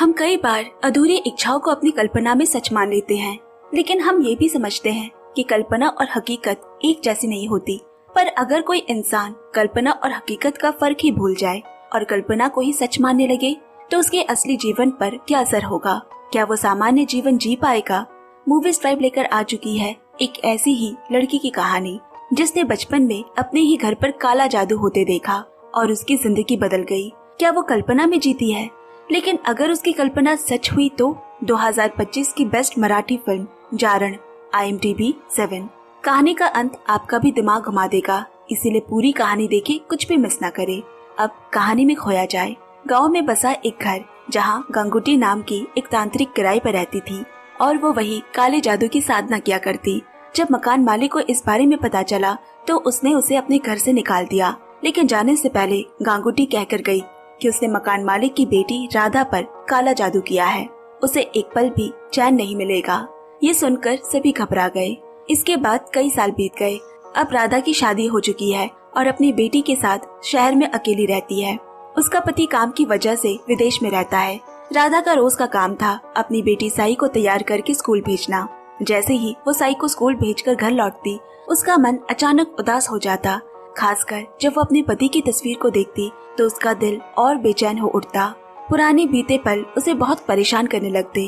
हम कई बार अधूरी इच्छाओं को अपनी कल्पना में सच मान लेते हैं, लेकिन हम ये भी समझते हैं कि कल्पना और हकीकत एक जैसी नहीं होती। पर अगर कोई इंसान कल्पना और हकीकत का फर्क ही भूल जाए और कल्पना को ही सच मानने लगे, तो उसके असली जीवन पर क्या असर होगा? क्या वो सामान्य जीवन जी पाएगा? मूवीज ट्राइब लेकर आ चुकी है एक ऐसी ही लड़की की कहानी, जिसने बचपन में अपने ही घर पर काला जादू होते देखा और उसकी जिंदगी बदल गई। क्या वो कल्पना में जीती है? लेकिन अगर उसकी कल्पना सच हुई तो 2025 की बेस्ट मराठी फिल्म जारण IMDb 7। कहानी का अंत आपका भी दिमाग घुमा देगा, इसीलिए पूरी कहानी देखे, कुछ भी मिस ना करे। अब कहानी में खोया जाए। गांव में बसा एक घर जहां गंगूटी नाम की एक तांत्रिक किराए पर रहती थी और वो वही काले जादू की साधना किया करती। जब मकान मालिक को इस बारे में पता चला तो उसने उसे अपने घर से निकाल दिया, लेकिन जाने से पहले गांगूटी कहकर गई कि उसने मकान मालिक की बेटी राधा पर काला जादू किया है, उसे एक पल भी चैन नहीं मिलेगा। ये सुनकर सभी घबरा गए। इसके बाद कई साल बीत गए। अब राधा की शादी हो चुकी है और अपनी बेटी के साथ शहर में अकेली रहती है। उसका पति काम की वजह से विदेश में रहता है। राधा का रोज का काम था अपनी बेटी साई को तैयार करके स्कूल भेजना। जैसे ही वो साई को स्कूल भेजकर घर लौटती, उसका मन अचानक उदास हो जाता। खासकर जब वो अपने पति की तस्वीर को देखती तो उसका दिल और बेचैन हो उठता। पुराने बीते पल उसे बहुत परेशान करने लगते।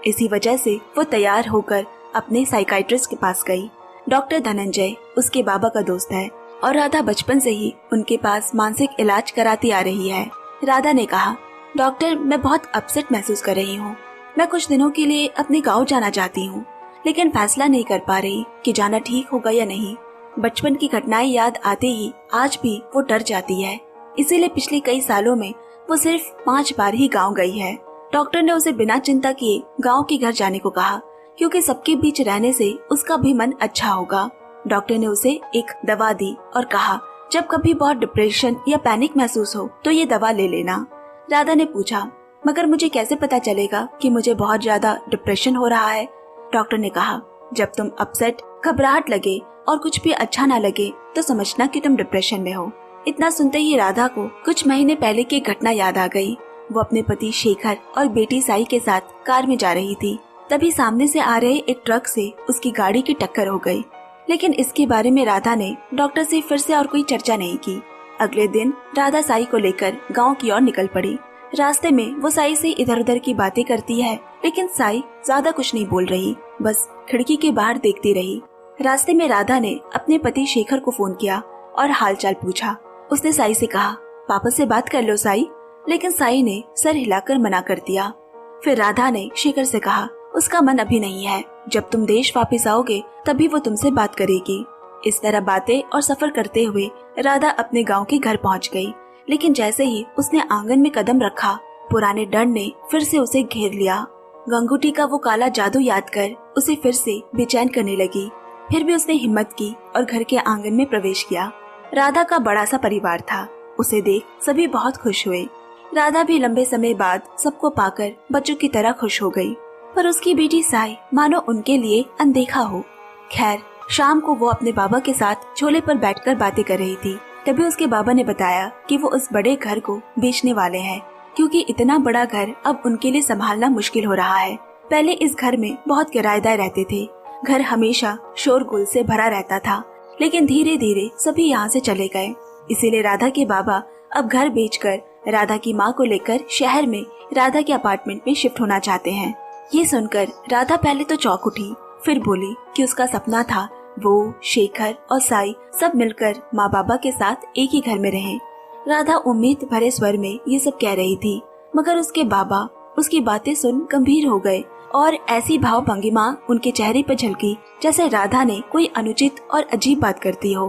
इसी वजह से वो तैयार होकर अपने साइकाइट्रिस्ट के पास गई। डॉक्टर धनंजय उसके बाबा का दोस्त है और राधा बचपन से ही उनके पास मानसिक इलाज कराती आ रही है। राधा ने कहा, डॉक्टर, मैं बहुत अपसेट महसूस कर रही हूँ। मैं कुछ दिनों के लिए अपने गाँव जाना चाहती हूँ, लेकिन फैसला नहीं कर पा रही कि जाना ठीक होगा या नहीं। बचपन की घटनाएं याद आते ही आज भी वो डर जाती है, इसीलिए पिछले कई सालों में वो सिर्फ 5 बार ही गांव गई है। डॉक्टर ने उसे बिना चिंता किए गांव के घर जाने को कहा, क्योंकि सबके बीच रहने से उसका भी मन अच्छा होगा। डॉक्टर ने उसे एक दवा दी और कहा, जब कभी बहुत डिप्रेशन या पैनिक महसूस हो तो ये दवा ले लेना। राधा ने पूछा, मगर मुझे कैसे पता चलेगा कि मुझे बहुत ज्यादा डिप्रेशन हो रहा है? डॉक्टर ने कहा, जब तुम अपसेट, घबराहट लगे और कुछ भी अच्छा ना लगे तो समझना कि तुम डिप्रेशन में हो। इतना सुनते ही राधा को कुछ महीने पहले की घटना याद आ गई। वो अपने पति शेखर और बेटी साई के साथ कार में जा रही थी। तभी सामने से आ रहे एक ट्रक से उसकी गाड़ी की टक्कर हो गई। लेकिन इसके बारे में राधा ने डॉक्टर से फिर से और कोई चर्चा नहीं की। अगले दिन राधा साई को लेकर गाँव की ओर निकल पड़ी। रास्ते में वो साई से इधर उधर की बातें करती है, लेकिन साई ज्यादा कुछ नहीं बोल रही, बस खिड़की के बाहर देखती रही। रास्ते में राधा ने अपने पति शेखर को फोन किया और हालचाल पूछा। उसने साई से कहा, पापा से बात कर लो साई, लेकिन साई ने सर हिलाकर मना कर दिया। फिर राधा ने शेखर से कहा, उसका मन अभी नहीं है, जब तुम देश वापस आओगे तभी वो तुमसे बात करेगी। इस तरह बातें और सफर करते हुए राधा अपने गाँव के घर पहुँच गई। लेकिन जैसे ही उसने आंगन में कदम रखा, पुराने डर ने फिर से उसे घेर लिया। गंगूटी का वो काला जादू याद कर उसे फिर से बेचैन करने लगी। फिर भी उसने हिम्मत की और घर के आंगन में प्रवेश किया। राधा का बड़ा सा परिवार था। उसे देख सभी बहुत खुश हुए। राधा भी लंबे समय बाद सबको पाकर बच्चों की तरह खुश हो गई, पर उसकी बेटी साई मानो उनके लिए अनदेखा हो। खैर, शाम को वो अपने बाबा के साथ झोले पर बैठकर बातें कर रही थी। तभी उसके बाबा ने बताया कि वो उस बड़े घर को बेचने वाले हैं, क्योंकि इतना बड़ा घर अब उनके लिए संभालना मुश्किल हो रहा है। पहले इस घर में बहुत किराएदार रहते थे। घर हमेशा शोरगुल से भरा रहता था, लेकिन धीरे धीरे सभी यहाँ से चले गए। इसीलिए राधा के बाबा अब घर बेचकर राधा की माँ को लेकर शहर में राधा के अपार्टमेंट में शिफ्ट होना चाहते हैं। ये सुनकर राधा पहले तो चौंक उठी, फिर बोली कि उसका सपना था वो, शेखर और साई सब मिलकर माँ बाबा के साथ एक ही घर में रहें। राधा उम्मीद भरे स्वर में ये सब कह रही थी, मगर उसके बाबा उसकी बातें सुन गंभीर हो गए और ऐसी भाव भंगिमा उनके चेहरे पर झलकी जैसे राधा ने कोई अनुचित और अजीब बात करती हो।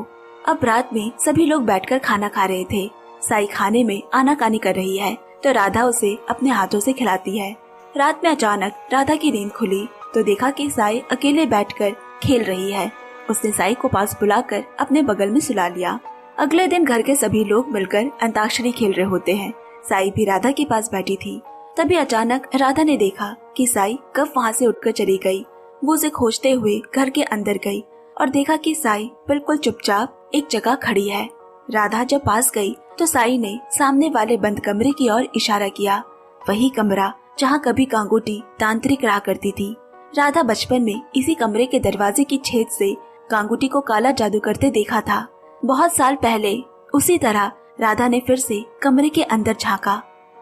अब रात में सभी लोग बैठकर खाना खा रहे थे। साई खाने में आनाकानी कर रही है तो राधा उसे अपने हाथों से खिलाती है। रात में अचानक राधा की नींद खुली तो देखा कि साई अकेले बैठकर खेल रही है। उसने साई को पास बुलाकर अपने बगल में सुला लिया। अगले दिन घर के सभी लोग मिलकर अंताक्षरी खेल रहे होते हैं। साई भी राधा के पास बैठी थी। तभी अचानक राधा ने देखा कि साई कब वहाँ से उठकर चली गई। वो उसे खोजते हुए घर के अंदर गई और देखा कि साई बिल्कुल चुपचाप एक जगह खड़ी है। राधा जब पास गई तो साई ने सामने वाले बंद कमरे की ओर इशारा किया। वही कमरा जहाँ कभी गांगुटी तांत्रिक रहा करती थी। राधा बचपन में इसी कमरे के दरवाजे की छेद से गांगुटी को काला जादू करते देखा था। बहुत साल पहले उसी तरह राधा ने फिर से कमरे के अंदर झांका।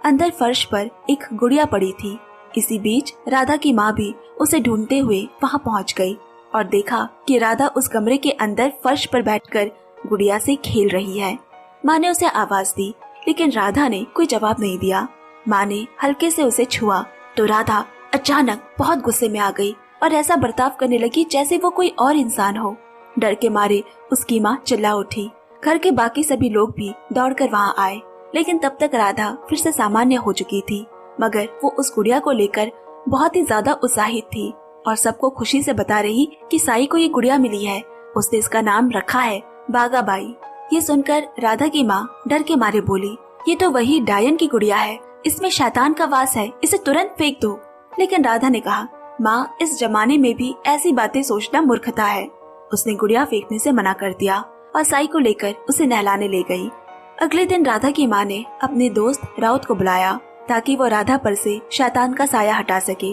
अंदर फर्श पर एक गुड़िया पड़ी थी। इसी बीच राधा की माँ भी उसे ढूंढते हुए वहाँ पहुँच गई और देखा कि राधा उस कमरे के अंदर फर्श पर बैठकर गुड़िया से खेल रही है। माँ ने उसे आवाज दी, लेकिन राधा ने कोई जवाब नहीं दिया। माँ ने हल्के से उसे छुआ तो राधा अचानक बहुत गुस्से में आ गई और ऐसा बर्ताव करने लगी जैसे वो कोई और इंसान हो। डर के मारे उसकी माँ चिल्ला उठी। घर के बाकी सभी लोग भी दौड़कर वहाँ आए, लेकिन तब तक राधा फिर से सामान्य हो चुकी थी। मगर वो उस गुड़िया को लेकर बहुत ही ज्यादा उत्साहित थी और सबको खुशी से बता रही कि साई को ये गुड़िया मिली है, उसने इसका नाम रखा है बागाबाई। ये सुनकर राधा की माँ डर के मारे बोली, ये तो वही डायन की गुड़िया है, इसमें शैतान का वास है, इसे तुरंत फेंक दो। लेकिन राधा ने कहा, माँ इस जमाने में भी ऐसी बातें सोचना मूर्खता है। उसने गुड़िया फेंकने से मना कर दिया और साई को लेकर उसे नहलाने ले गई। अगले दिन राधा की माँ ने अपने दोस्त राउत को बुलाया ताकि वो राधा पर से शैतान का साया हटा सके।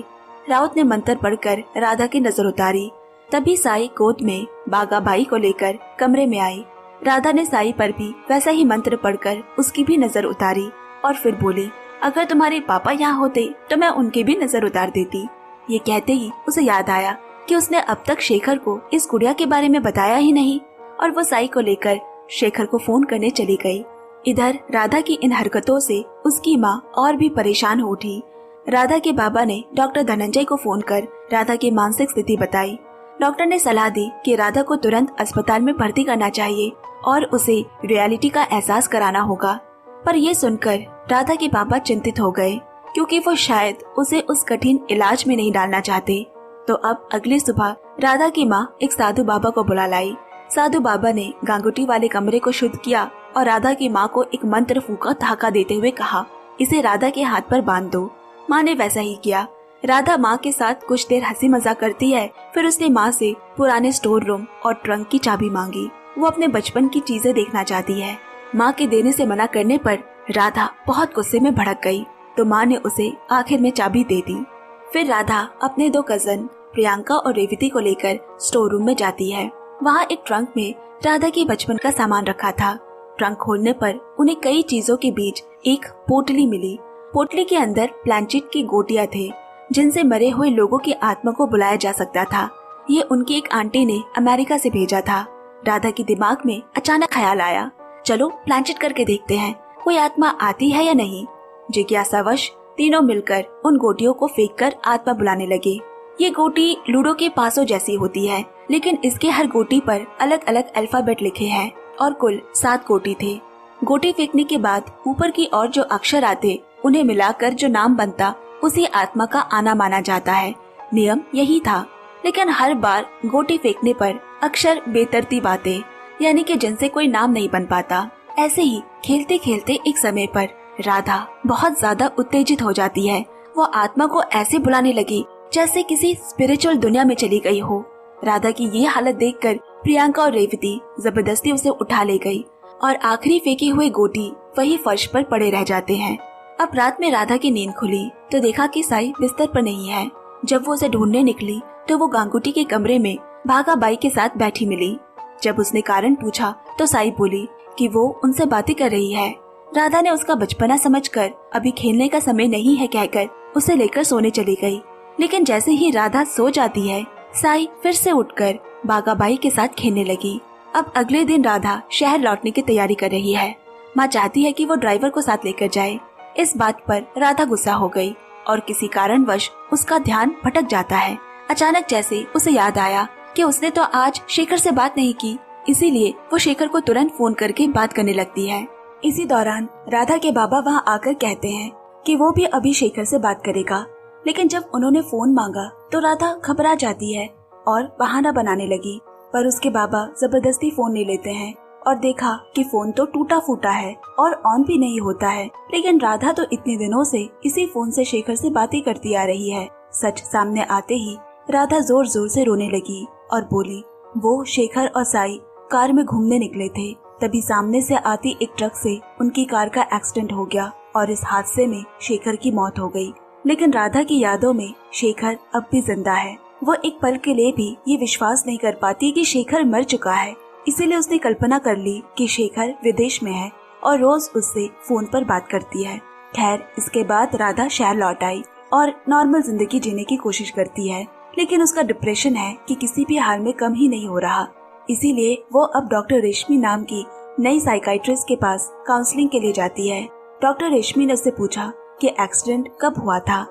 राउत ने मंत्र पढ़कर राधा की नजर उतारी। तभी साई गोद में बागाबाई को लेकर कमरे में आई। राधा ने साई पर भी वैसा ही मंत्र पढ़कर उसकी भी नजर उतारी और फिर बोली, अगर तुम्हारे पापा यहाँ होते तो मैं उनकी भी नजर उतार देती। ये कहते ही उसे याद आया कि उसने अब तक शेखर को इस गुड़िया के बारे में बताया ही नहीं और वो साई को लेकर शेखर को फोन करने चली गई। इधर राधा की इन हरकतों से उसकी माँ और भी परेशान हो उठी। राधा के बाबा ने डॉक्टर धनंजय को फोन कर राधा की मानसिक स्थिति बताई। डॉक्टर ने सलाह दी कि राधा को तुरंत अस्पताल में भर्ती करना चाहिए और उसे रियलिटी का एहसास कराना होगा। पर यह सुनकर राधा के पापा चिंतित हो गए, क्योंकि वो शायद उसे उस कठिन इलाज में नहीं डालना चाहते। तो अब अगली सुबह राधा की माँ एक साधु बाबा को बुला लाई। साधु बाबा ने गांगुटी वाले कमरे को शुद्ध किया और राधा की माँ को एक मंत्र फूका धाका देते हुए कहा, इसे राधा के हाथ पर बांध दो। माँ ने वैसा ही किया। राधा माँ के साथ कुछ देर हंसी मजाक करती है। फिर उसने माँ से पुराने स्टोर रूम और ट्रंक की चाबी मांगी। वो अपने बचपन की चीजें देखना चाहती है। माँ के देने से मना करने पर राधा बहुत गुस्से में भड़क गई, तो माँ ने उसे आखिर में चाबी दे दी। फिर राधा अपने दो कजन प्रियंका और रेवती को लेकर स्टोर रूम में जाती है। वहाँ एक ट्रंक में राधा के बचपन का सामान रखा था। ट्रंक खोलने पर उन्हें कई चीजों के बीच एक पोटली मिली। पोटली के अंदर प्लांचेट की गोटियां थे, जिनसे मरे हुए लोगों की आत्मा को बुलाया जा सकता था। ये उनकी एक आंटी ने अमेरिका से भेजा था। राधा के दिमाग में अचानक ख्याल आया, चलो प्लांचेट करके देखते हैं कोई आत्मा आती है या नहीं। जिज्ञासावश तीनों मिलकर उन गोटियों को फेंककर आत्मा बुलाने लगे। ये गोटी लूडो के पासों जैसी होती है, लेकिन इसके हर गोटी पर अलग अलग अल्फाबेट लिखे हैं और कुल 7 गोटी थे। गोटी फेंकने के बाद ऊपर की ओर जो अक्षर आते उन्हें मिलाकर जो नाम बनता उसी आत्मा का आना माना जाता है। नियम यही था, लेकिन हर बार गोटी फेंकने पर अक्षर बेतरतीब आते, यानी कि जिनसे कोई नाम नहीं बन पाता। ऐसे ही खेलते खेलते एक समय पर राधा बहुत ज्यादा उत्तेजित हो जाती है। वो आत्मा को ऐसे बुलाने लगी जैसे किसी स्पिरिचुअल दुनिया में चली गई हो। राधा की ये हालत देखकर प्रियंका और रेवती जबरदस्ती उसे उठा ले गई और आखिरी फेंकी हुई गोटी वही फर्श पर पड़े रह जाते हैं। अब रात में राधा की नींद खुली तो देखा कि साई बिस्तर पर नहीं है। जब वो उसे ढूंढने निकली तो वो गांगुटी के कमरे में भागाबाई के साथ बैठी मिली। जब उसने कारण पूछा तो साई बोली कि वो उनसे बातें कर रही है। राधा ने उसका बचपना समझकर अभी खेलने का समय नहीं है कहकर उसे लेकर सोने चली गई। लेकिन जैसे ही राधा सो जाती है, साई फिर से उठकर बागाबाई के साथ खेलने लगी। अब अगले दिन राधा शहर लौटने की तैयारी कर रही है। माँ चाहती है कि वो ड्राइवर को साथ लेकर जाए। इस बात पर राधा गुस्सा हो गई और किसी कारणवश उसका ध्यान भटक जाता है। अचानक जैसे उसे याद आया कि उसने तो आज शेखर से बात नहीं की, इसीलिए वो शेखर को तुरंत फोन करके बात करने लगती है। इसी दौरान राधा के बाबा वहाँ आकर कहते हैं कि वो भी अभी शेखर से बात करेगा। लेकिन जब उन्होंने फोन मांगा तो राधा घबरा जाती है और बहाना बनाने लगी। पर उसके बाबा जबरदस्ती फोन ले लेते हैं और देखा कि फोन तो टूटा फूटा है और ऑन भी नहीं होता है। लेकिन राधा तो इतने दिनों से इसी फोन से शेखर से बातें करती आ रही है। सच सामने आते ही राधा जोर जोर से रोने लगी और बोली, वो शेखर और साई कार में घूमने निकले थे। तभी सामने से आती एक ट्रक से उनकी कार का एक्सीडेंट हो गया और इस हादसे में शेखर की मौत हो गई। लेकिन राधा की यादों में शेखर अब भी जिंदा है। वो एक पल के लिए भी ये विश्वास नहीं कर पाती कि शेखर मर चुका है। इसीलिए उसने कल्पना कर ली कि शेखर विदेश में है और रोज उससे फोन पर बात करती है। खैर, इसके बाद राधा शहर लौट आई और नॉर्मल जिंदगी जीने की कोशिश करती है, लेकिन उसका डिप्रेशन है कि किसी भी हाल में कम ही नहीं हो रहा। इसीलिए वो अब डॉक्टर रेशमी नाम की नई साइकाइट्रिस्ट के पास काउंसलिंग के लिए जाती है। डॉक्टर रेशमी ने उससे पूछा कि एक्सीडेंट कब हुआ था।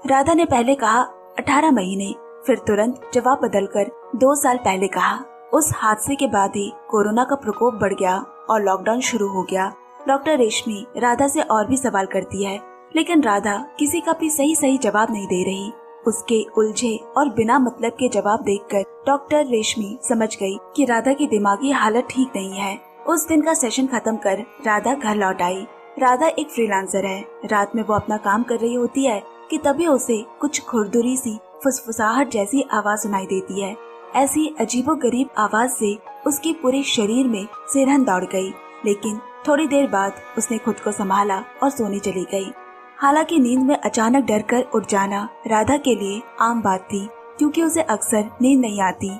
राधा ने पहले कहा 18 महीने, फिर तुरंत जवाब बदलकर 2 साल पहले कहा। उस हादसे के बाद ही कोरोना का प्रकोप बढ़ गया और लॉकडाउन शुरू हो गया। डॉक्टर रेशमी राधा से और भी सवाल करती है, लेकिन राधा किसी का भी सही जवाब नहीं दे रही। उसके उलझे और बिना मतलब के जवाब देखकर डॉक्टर रेशमी समझ गई कि राधा की दिमागी हालत ठीक नहीं है। उस दिन का सेशन खत्म कर राधा घर लौट आई। राधा एक फ्रीलांसर है। रात में वो अपना काम कर रही होती है कि तभी उसे कुछ खुरदुरी सी फुसफुसाहट जैसी आवाज सुनाई देती है। ऐसी अजीबोगरीब आवाज से उसके पूरे शरीर में सिरहन दौड़ गई, लेकिन थोड़ी देर बाद उसने खुद को संभाला और सोने चली गई। हालांकि नींद में अचानक डर कर उठ जाना राधा के लिए आम बात थी, क्योंकि उसे अक्सर नींद नहीं आती।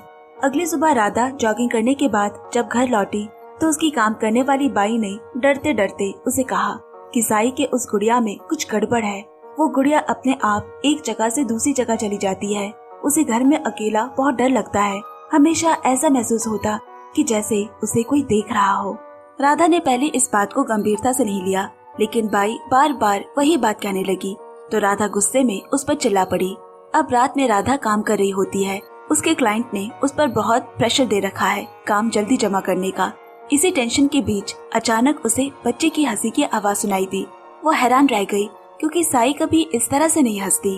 अगली सुबह राधा जॉगिंग करने के बाद जब घर लौटी तो उसकी काम करने वाली बाई ने डरते डरते उसे कहा कि साई के उस गुड़िया में कुछ गड़बड़ है। वो गुड़िया अपने आप एक जगह से दूसरी जगह चली जाती है। उसे घर में अकेला बहुत डर लगता है। हमेशा ऐसा महसूस होता कि जैसे उसे कोई देख रहा हो। राधा ने पहले इस बात को गंभीरता से नहीं लिया, लेकिन बाई बार बार वही बात कहने लगी तो राधा गुस्से में उस पर चिल्ला पड़ी। अब रात में राधा काम कर रही होती है। उसके क्लाइंट ने उस पर बहुत प्रेशर दे रखा है काम जल्दी जमा करने का। इसी टेंशन के बीच अचानक उसे बच्चे की हंसी की आवाज सुनाई दी। वो हैरान रह गई, क्योंकि साई कभी इस तरह से नहीं हंसती।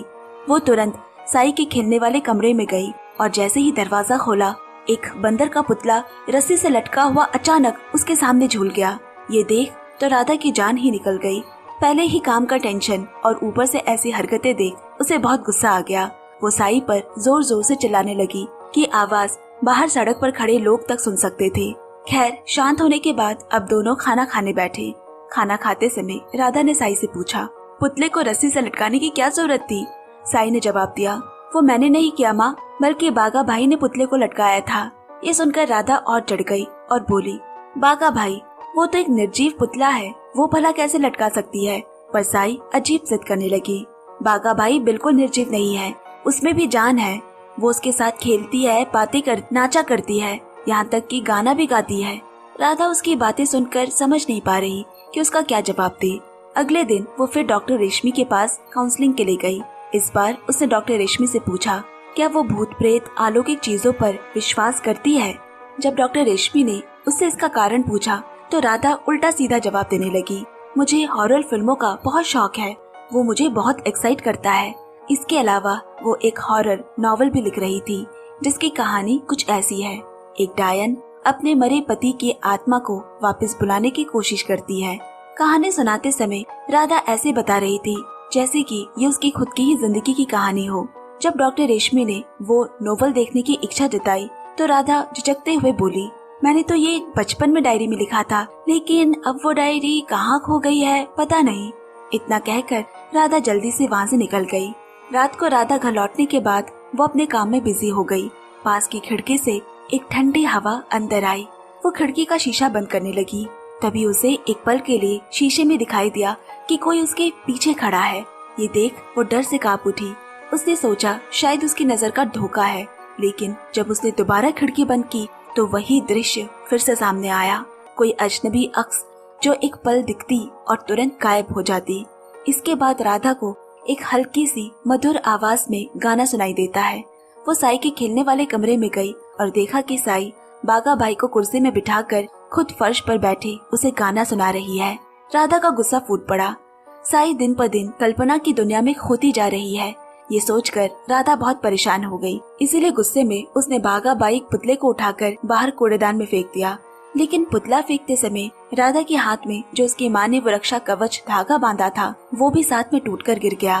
वो तुरंत साई के खेलने वाले कमरे में गई और जैसे ही दरवाजा खोला, एक बंदर का पुतला रस्सी से लटका हुआ अचानक उसके सामने झूल गया। ये देख तो राधा की जान ही निकल गई। पहले ही काम का टेंशन और ऊपर से ऐसी हरकतें देख उसे बहुत गुस्सा आ गया। वो साई पर जोर जोर से चिल्लाने लगी कि आवाज बाहर सड़क पर खड़े लोग तक सुन सकते थे। खैर, शांत होने के बाद अब दोनों खाना खाने बैठे। खाना खाते समय राधा ने साई से पूछा, पुतले को रस्सी से लटकाने की क्या जरूरत थी? साई ने जवाब दिया, वो मैंने नहीं किया माँ, बल्कि बागा भाई ने पुतले को लटकाया था। ये सुनकर राधा और चढ़ गई और बोली, बागा भाई? वो तो एक निर्जीव पुतला है, वो भला कैसे लटका सकती है? पर साई अजीब जिद करने लगी। बागा भाई बिल्कुल निर्जीव नहीं है, उसमें भी जान है। वो उसके साथ खेलती है, बातें कर नाचा करती है, यहाँ तक कि गाना भी गाती है। राधा उसकी बातें सुनकर समझ नहीं पा रही कि उसका क्या जवाब दे। अगले दिन वो फिर डॉक्टर रेशमी के पास काउंसलिंग के लिए गई। इस बार उसने डॉक्टर रेशमी से पूछा, क्या वो भूत प्रेत अलौकिक चीजों पर विश्वास करती है? जब डॉक्टर रेशमी ने उससे इसका कारण पूछा तो राधा उल्टा सीधा जवाब देने लगी, मुझे हॉरर फिल्मों का बहुत शौक है, वो मुझे बहुत एक्साइट करता है। इसके अलावा वो एक हॉरर नॉवल भी लिख रही थी, जिसकी कहानी कुछ ऐसी है। एक डायन अपने मरे पति की आत्मा को वापस बुलाने की कोशिश करती है। कहानी सुनाते समय राधा ऐसे बता रही थी जैसे कि ये उसकी खुद की ही जिंदगी की कहानी हो। जब डॉक्टर रेशमी ने वो नोवेल देखने की इच्छा जताई तो राधा झिझकते हुए बोली, मैंने तो ये बचपन में डायरी में लिखा था, लेकिन अब वो डायरी कहाँ खो गई है पता नहीं। इतना कहकर राधा जल्दी से वहाँ से निकल गई। रात को राधा घर लौटने के बाद वो अपने काम में बिजी हो गई। पास की खिड़की से एक ठंडी हवा अंदर आई। वो खिड़की का शीशा बंद करने लगी। तभी उसे एक पल के लिए शीशे में दिखाई दिया कि कोई उसके पीछे खड़ा है। ये देख वो डर से कांप उठी। उसने सोचा शायद उसकी नजर का धोखा है, लेकिन जब उसने दोबारा खिड़की बंद की तो वही दृश्य फिर से सामने आया। कोई अजनबी अक्स जो एक पल दिखती और तुरंत गायब हो जाती। इसके बाद राधा को एक हल्की सी मधुर आवाज में गाना सुनाई देता है। वो साई के खेलने वाले कमरे में गई और देखा कि साई बागा भाई को कुर्सी में बिठाकर खुद फर्श पर बैठे उसे गाना सुना रही है। राधा का गुस्सा फूट पड़ा। साई दिन पर दिन कल्पना की दुनिया में खोती जा रही है, ये सोचकर राधा बहुत परेशान हो गई। इसीलिए गुस्से में उसने बागा बाई पुतले को उठाकर बाहर कूड़ेदान में फेंक दिया। लेकिन पुतला फेंकते समय राधा के हाथ में जो उसकी माँ ने वो रक्षा कवच धागा बांधा था वो भी साथ में टूटकर गिर गया।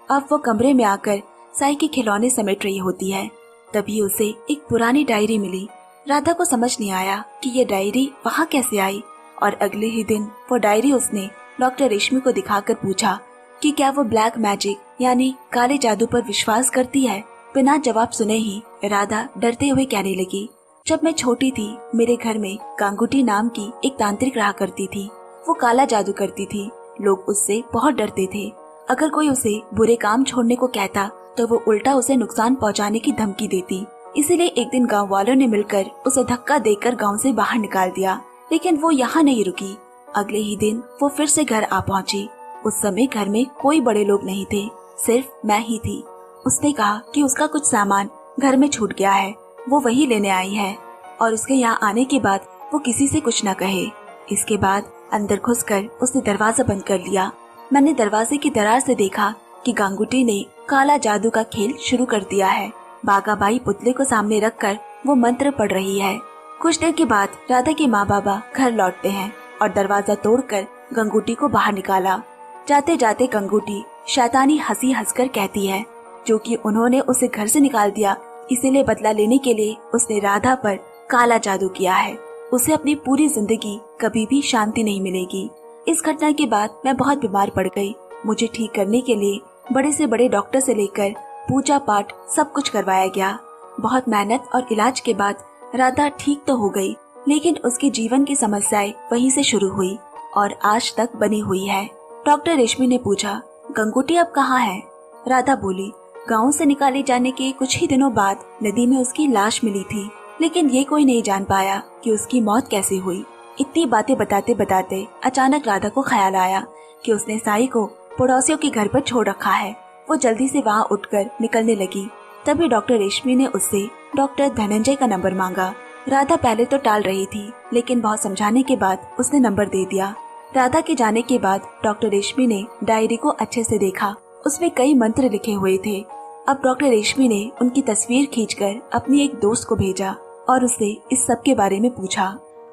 अब वो कमरे में आकर साई के खिलौने समेट रही होती है। तभी उसे एक पुरानी डायरी मिली। राधा को समझ नहीं आया कि ये डायरी वहाँ कैसे आई, और अगले ही दिन वो डायरी उसने डॉक्टर रेशमी को दिखाकर पूछा, कि क्या वो ब्लैक मैजिक यानी काले जादू पर विश्वास करती है। बिना जवाब सुने ही राधा डरते हुए कहने लगी, जब मैं छोटी थी मेरे घर में गांगुटी नाम की एक तांत्रिक रहा करती थी। वो काला जादू करती थी। लोग उससे बहुत डरते थे। अगर कोई उसे बुरे काम छोड़ने को कहता तो वो उल्टा उसे नुकसान पहुंचाने की धमकी देती। इसीलिए एक दिन गांव वालों ने मिलकर उसे धक्का देकर गांव से बाहर निकाल दिया। लेकिन वो यहाँ नहीं रुकी। अगले ही दिन वो फिर से घर आ पहुंची। उस समय घर में कोई बड़े लोग नहीं थे, सिर्फ मैं ही थी। उसने कहा कि उसका कुछ सामान घर में छूट गया है, वो वही लेने आई है और उसके यहाँ आने के बाद वो किसी से कुछ न कहे। इसके बाद अंदर घुसकर उसने दरवाजा बंद कर लिया। मैंने दरवाजे की दरार से देखा कि गांगुटी ने काला जादू का खेल शुरू कर दिया है। बागाबाई पुतले को सामने रखकर वो मंत्र पढ़ रही है। कुछ देर के बाद राधा के माँ बाबा घर लौटते हैं और दरवाजा तोड़कर गंगूटी को बाहर निकाला। जाते जाते गंगूटी शैतानी हंसी हंसकर कहती है, जो कि उन्होंने उसे घर से निकाल दिया, इसीलिए बदला लेने के लिए उसने राधा पर काला जादू किया है। उसे अपनी पूरी जिंदगी कभी भी शांति नहीं मिलेगी। इस घटना के बाद मैं बहुत बीमार पड़ गई। मुझे ठीक करने के लिए बड़े से बड़े डॉक्टर से लेकर पूजा पाठ सब कुछ करवाया गया। बहुत मेहनत और इलाज के बाद राधा ठीक तो हो गई, लेकिन उसके जीवन की समस्याएं वहीं से शुरू हुई और आज तक बनी हुई है। डॉक्टर रेशमी ने पूछा, गंगूटी अब कहाँ है? राधा बोली, गांव से निकाले जाने के कुछ ही दिनों बाद नदी में उसकी लाश मिली थी, लेकिन ये कोई नहीं जान पाया कि उसकी मौत कैसे हुई। इतनी बातें बताते बताते अचानक राधा को ख्याल आया कि उसने साई को पड़ोसियों के घर पर छोड़ रखा है। वो जल्दी से वहाँ उठकर निकलने लगी। तभी डॉक्टर रेशमी ने उससे डॉक्टर धनंजय का नंबर मांगा। राधा पहले तो टाल रही थी, लेकिन बहुत समझाने के बाद उसने नंबर दे दिया। राधा के जाने के बाद डॉक्टर रेशमी ने डायरी को अच्छे से देखा। उसमें कई मंत्र लिखे हुए थे। अब डॉक्टर रेशमी ने उनकी तस्वीर खींचकर अपनी एक दोस्त को भेजा और उससे इस सब के बारे में पूछा।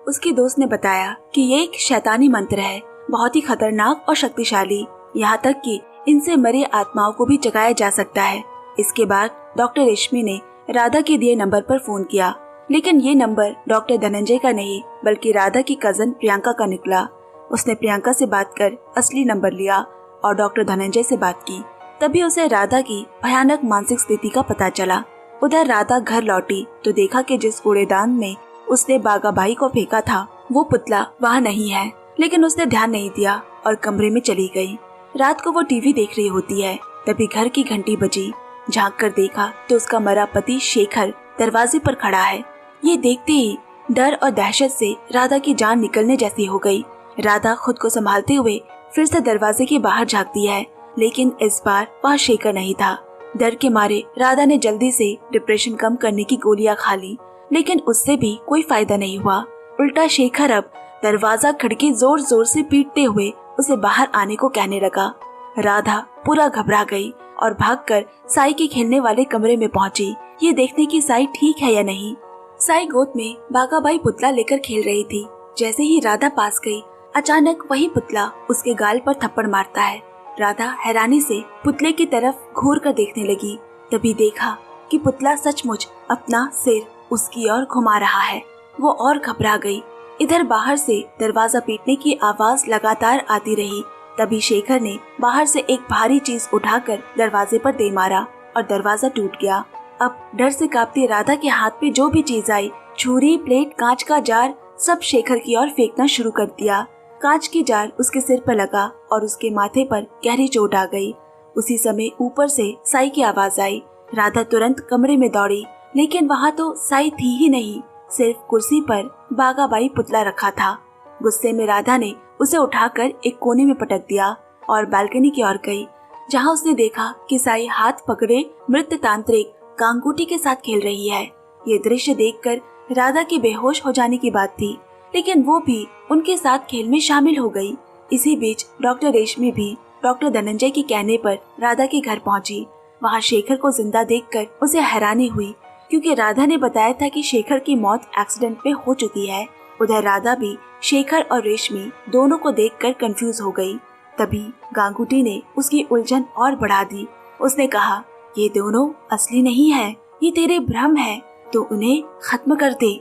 उसकी दोस्त ने बताया कि ये एक शैतानी मंत्र है, बहुत ही खतरनाक और शक्तिशाली, यहाँ तक कि इनसे मरे आत्माओं को भी जगाया जा सकता है। इसके बाद डॉक्टर रेशमी ने राधा के दिए नंबर पर फोन किया, लेकिन ये नंबर डॉक्टर धनंजय का नहीं बल्कि राधा की कजन प्रियंका का निकला। उसने प्रियंका से बात कर असली नंबर लिया और डॉक्टर धनंजय से बात की। तभी उसे राधा की भयानक मानसिक स्थिति का पता चला। उधर राधा घर लौटी तो देखा कि जिस कूड़ेदान में उसने बागाबाई को फेंका था वो पुतला वहाँ नहीं है, लेकिन उसने ध्यान नहीं दिया और कमरे में चली गई। रात को वो टीवी देख रही होती है, तभी घर की घंटी बजी। झांक कर देखा तो उसका मरा पति शेखर दरवाजे पर खड़ा है। ये देखते ही डर और दहशत से राधा की जान निकलने जैसी हो गई। राधा खुद को संभालते हुए फिर से दरवाजे के बाहर झांकती है, लेकिन इस बार वहाँ शेखर नहीं था। डर के मारे राधा ने जल्दी से डिप्रेशन कम करने की गोलियां खा ली, लेकिन उससे भी कोई फायदा नहीं हुआ। उल्टा शेखर अब दरवाजा खिड़की जोर जोर से पीटते हुए उसे बाहर आने को कहने लगा। राधा पूरा घबरा गई और भागकर साई के खेलने वाले कमरे में पहुंची, ये देखने की साई ठीक है या नहीं। साई गोद में बागाबाई पुतला लेकर खेल रही थी। जैसे ही राधा पास गई, अचानक वही पुतला उसके गाल पर थप्पड़ मारता है। राधा हैरानी से पुतले की तरफ घूर कर देखने लगी। तभी देखा कि पुतला सचमुच अपना सिर उसकी ओर घुमा रहा है। वो और घबरा गई। इधर बाहर से दरवाजा पीटने की आवाज लगातार आती रही। तभी शेखर ने बाहर से एक भारी चीज उठाकर दरवाजे पर दे मारा और दरवाजा टूट गया। अब डर से कांपती राधा के हाथ पे जो भी चीज आई, छुरी, प्लेट, कांच का जार, सब शेखर की ओर फेंकना शुरू कर दिया। कांच की जार उसके सिर पर लगा और उसके माथे पर गहरी चोट आ गई। उसी समय ऊपर से साई की आवाज आई। राधा तुरंत कमरे में दौड़ी, लेकिन वहाँ तो साई थी ही नहीं, सिर्फ कुर्सी पर बागाबाई पुतला रखा था। गुस्से में राधा ने उसे उठाकर एक कोने में पटक दिया और बालकनी की ओर गई, जहाँ उसने देखा कि साई हाथ पकड़े मृत तांत्रिक गांगुटी के साथ खेल रही है। ये दृश्य देखकर राधा के बेहोश हो जाने की बात थी, लेकिन वो भी उनके साथ खेल में शामिल हो गई। इसी बीच डॉक्टर रेशमी भी डॉक्टर धनंजय के कहने पर राधा के घर पहुंची। वहाँ शेखर को जिंदा देखकर उसे हैरानी हुई, क्योंकि राधा ने बताया था कि शेखर की मौत एक्सीडेंट में हो चुकी है। उधर राधा भी शेखर और रेशमी दोनों को देखकर कंफ्यूज हो गई। तभी गांगुटी ने उसकी उलझन और बढ़ा दी। उसने कहा, ये दोनों असली नहीं है, ये तेरे भ्रम है, तो उन्हें खत्म कर दे।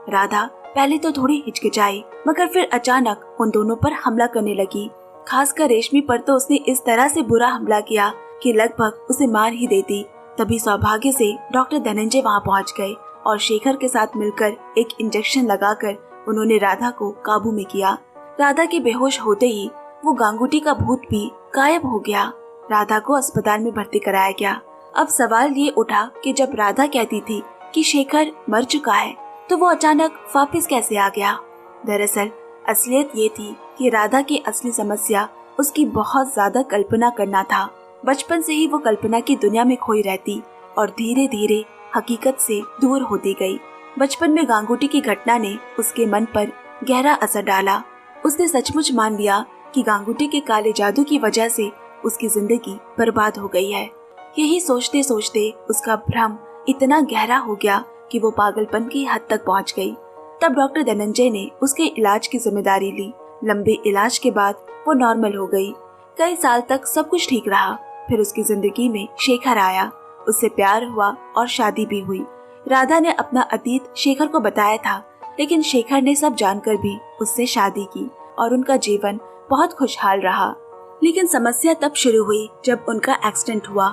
राधा पहले तो थोड़ी हिचकिचाई, मगर फिर अचानक उन दोनों पर हमला करने लगी। खासकर रेशमी पर तो उसने इस तरह से बुरा हमला किया कि लगभग उसे मार ही देती। तभी सौभाग्य से डॉक्टर धनंजय वहाँ पहुँच गए और शेखर के साथ मिलकर एक इंजेक्शन लगाकर उन्होंने राधा को काबू में किया। राधा के बेहोश होते ही वो गांगुटी का भूत भी गायब हो गया। राधा को अस्पताल में भर्ती कराया गया। अब सवाल ये उठा कि जब राधा कहती थी कि शेखर मर चुका है तो वो अचानक वापस कैसे आ गया। दरअसल असलियत ये थी कि राधा की असली समस्या उसकी बहुत ज्यादा कल्पना करना था। बचपन से ही वो कल्पना की दुनिया में खोई रहती और धीरे धीरे हकीकत से दूर होती गई। बचपन में गांगुटी की घटना ने उसके मन पर गहरा असर डाला। उसने सचमुच मान लिया कि गांगुटी के काले जादू की वजह से उसकी जिंदगी बर्बाद हो गई है। यही सोचते सोचते उसका भ्रम इतना गहरा हो गया कि वो पागलपन की हद तक पहुंच गई। तब डॉक्टर धनंजय ने उसके इलाज की जिम्मेदारी ली। लंबे इलाज के बाद वो नॉर्मल हो गई। कई साल तक सब कुछ ठीक रहा। फिर उसकी जिंदगी में शेखर आया। उससे प्यार हुआ और शादी भी हुई। राधा ने अपना अतीत शेखर को बताया था, लेकिन शेखर ने सब जानकर भी उससे शादी की और उनका जीवन बहुत खुशहाल रहा। लेकिन समस्या तब शुरू हुई जब उनका एक्सीडेंट हुआ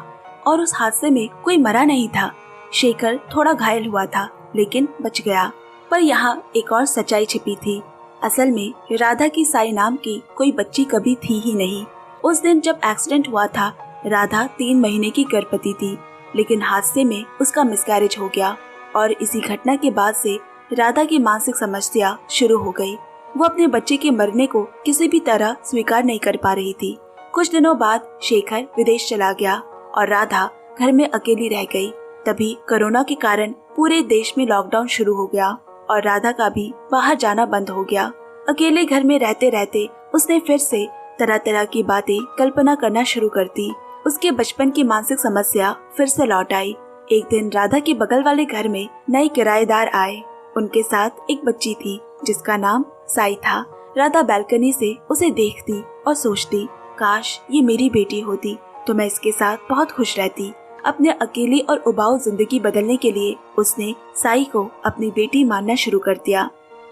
और उस हादसे में कोई मरा नहीं था। शेखर थोड़ा घायल हुआ था लेकिन बच गया। पर यहाँ एक और सच्चाई छिपी थी। असल में राधा की साई नाम की कोई बच्ची कभी थी ही नहीं। उस दिन जब एक्सीडेंट हुआ था राधा 3 महीने की गर्भवती थी, लेकिन हादसे में उसका मिसकैरेज हो गया और इसी घटना के बाद से राधा की मानसिक समस्या शुरू हो गई। वो अपने बच्चे के मरने को किसी भी तरह स्वीकार नहीं कर पा रही थी। कुछ दिनों बाद शेखर विदेश चला गया और राधा घर में अकेली रह गई। तभी कोरोना के कारण पूरे देश में लॉकडाउन शुरू हो गया और राधा का भी बाहर जाना बंद हो गया। अकेले घर में रहते रहते उसने फिर से तरह तरह की बातें कल्पना करना शुरू कर दी। उसके बचपन की मानसिक समस्या फिर से लौट आई। एक दिन राधा के बगल वाले घर में नए किराएदार आए। उनके साथ एक बच्ची थी जिसका नाम साई था। राधा बालकनी से उसे देखती और सोचती, काश ये मेरी बेटी होती तो मैं इसके साथ बहुत खुश रहती। अपने अकेली और उबाऊ जिंदगी बदलने के लिए उसने साई को अपनी बेटी मानना शुरू कर दिया।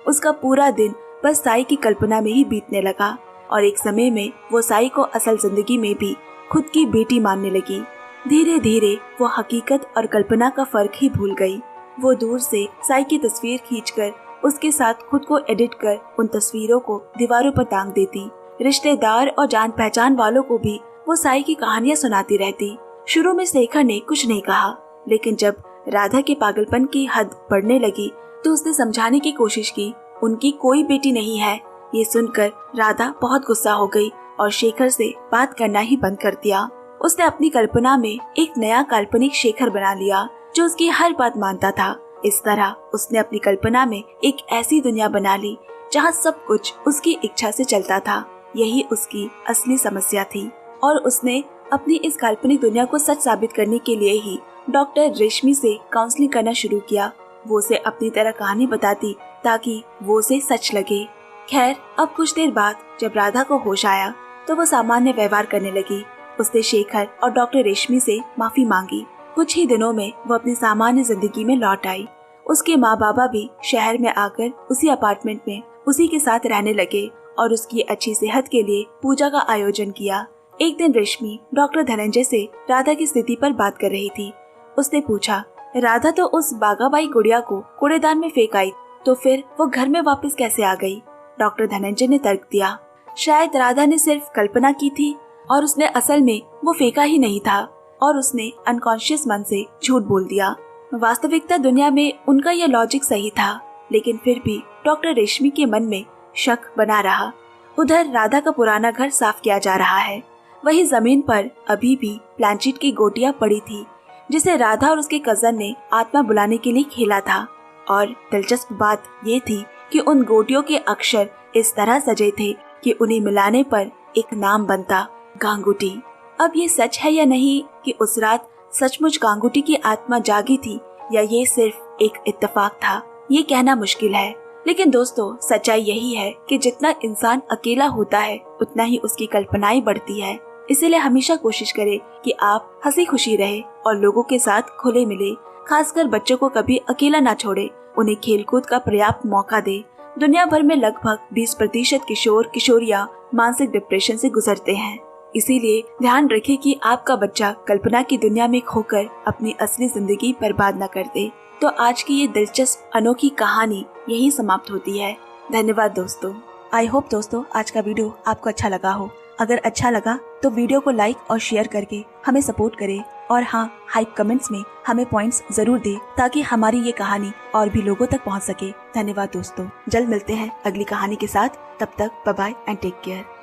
उसका पूरा दिन बस साई की कल्पना में ही बीतने लगा और एक समय में वो साई को असल जिंदगी में भी खुद की बेटी मानने लगी। धीरे धीरे वो हकीकत और कल्पना का फर्क ही भूल गई। वो दूर से साई की तस्वीर खींचकर उसके साथ खुद को एडिट कर उन तस्वीरों को दीवारों पर टांग देती। रिश्तेदार और जान पहचान वालों को भी वो साई की कहानियां सुनाती रहती। शुरू में शेखर ने कुछ नहीं कहा, लेकिन जब राधा के पागलपन की हद बढ़ने लगी तो उसने समझाने की कोशिश की। उनकी कोई बेटी नहीं है। ये सुनकर राधा बहुत गुस्सा हो गई और शेखर से बात करना ही बंद कर दिया। उसने अपनी कल्पना में एक नया काल्पनिक शेखर बना लिया जो उसकी हर बात मानता था। इस तरह उसने अपनी कल्पना में एक ऐसी दुनिया बना ली जहाँ सब कुछ उसकी इच्छा से चलता था। यही उसकी असली समस्या थी और उसने अपनी इस काल्पनिक दुनिया को सच साबित करने के लिए ही डॉक्टर रेशमी से काउंसलिंग करना शुरू किया। वो उसे अपनी तरह कहानी बताती ताकि वो उसे सच लगे। खैर, अब कुछ देर बाद जब राधा को होश आया तो वो सामान्य व्यवहार करने लगी। उसने शेखर और डॉक्टर रेशमी से माफी मांगी। कुछ ही दिनों में वो अपनी सामान्य जिंदगी में लौट आई। उसके माँ बाबा भी शहर में आकर उसी अपार्टमेंट में उसी के साथ रहने लगे और उसकी अच्छी सेहत के लिए पूजा का आयोजन किया। एक दिन रेशमी डॉक्टर धनंजय से राधा की स्थिति पर बात कर रही थी। उसने पूछा, राधा तो उस बागाबाई गुड़िया को कूड़ेदान में फेंक आई, तो फिर वो घर में वापस कैसे आ गई? डॉक्टर धनंजय ने तर्क दिया, शायद राधा ने सिर्फ कल्पना की थी और उसने असल में वो फेंका ही नहीं था और उसने अनकॉन्शियस मन से झूठ बोल दिया। वास्तविकता दुनिया में उनका यह लॉजिक सही था, लेकिन फिर भी डॉक्टर रेशमी के मन में शक बना रहा। उधर राधा का पुराना घर साफ किया जा रहा है। वही जमीन पर अभी भी प्लांचिट की गोटियां पड़ी थी जिसे राधा और उसके कजन ने आत्मा बुलाने के लिए खेला था। और दिलचस्प बात ये थी कि उन गोटियों के अक्षर इस तरह सजे थे कि उन्हें मिलाने पर एक नाम बनता, गांगुटी। अब ये सच है या नहीं कि उस रात सचमुच गांगुटी की आत्मा जागी थी या ये सिर्फ एक इत्तेफाक था, ये कहना मुश्किल है। लेकिन दोस्तों, सच्चाई यही है कि जितना इंसान अकेला होता है उतना ही उसकी कल्पनाएं बढ़ती है। इसीलिए हमेशा कोशिश करें कि आप हंसी खुशी रहे और लोगों के साथ खुले मिले। खासकर बच्चों को कभी अकेला ना छोड़े, उन्हें खेलकूद का पर्याप्त मौका दे। दुनिया भर में लगभग 20% किशोर किशोरियां मानसिक डिप्रेशन से गुजरते हैं। इसीलिए ध्यान रखें कि आपका बच्चा कल्पना की दुनिया में खोकर अपनी असली जिंदगी बर्बाद न कर दे। तो आज की ये दिलचस्प अनोखी कहानी यही समाप्त होती है। धन्यवाद दोस्तों। आई होप दोस्तों आज का वीडियो आपको अच्छा लगा हो। अगर अच्छा लगा तो वीडियो को लाइक और शेयर करके हमें सपोर्ट करें और हाँ, हाइप कमेंट्स में हमें पॉइंट्स जरूर दें ताकि हमारी ये कहानी और भी लोगों तक पहुंच सके। धन्यवाद दोस्तों। जल्द मिलते हैं अगली कहानी के साथ। तब तक bye bye and take care.